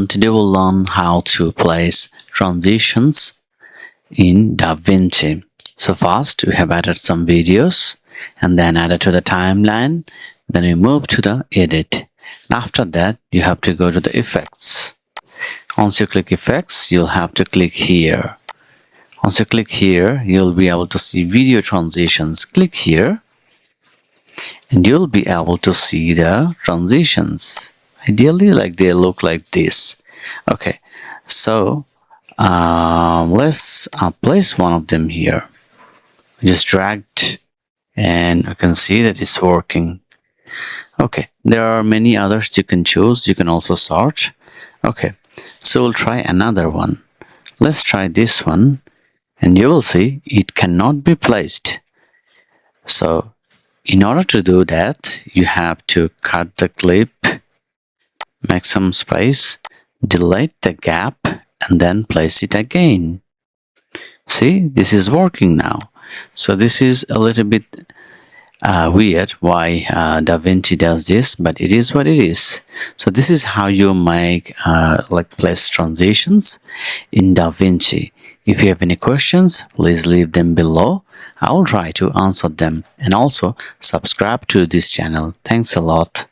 everyone, today we'll learn how to place transitions in DaVinci. So first we have added some videos and then added to the timeline, then we move to the edit. After that you have to go to the effects. Once you click effects, you'll have to click here. Once you click here, you'll be able to see video transitions. Click here and you'll be able to see the transitions. Ideally, like they look like this. Okay, so let's place one of them here. Just dragged and you can see that it's working. Okay, there are many others you can choose. You can also sort. Okay, so we'll try another one. Let's try this one and you will see it cannot be placed. So in order to do that, you have to cut the clip, make some space, delete the gap, and then place it again. See, this is working now. So this is a little bit weird why DaVinci does this, but it is what it is. So this is how you make place transitions in DaVinci. If you have any questions, please leave them below. I will try to answer them, and also subscribe to this channel. Thanks a lot.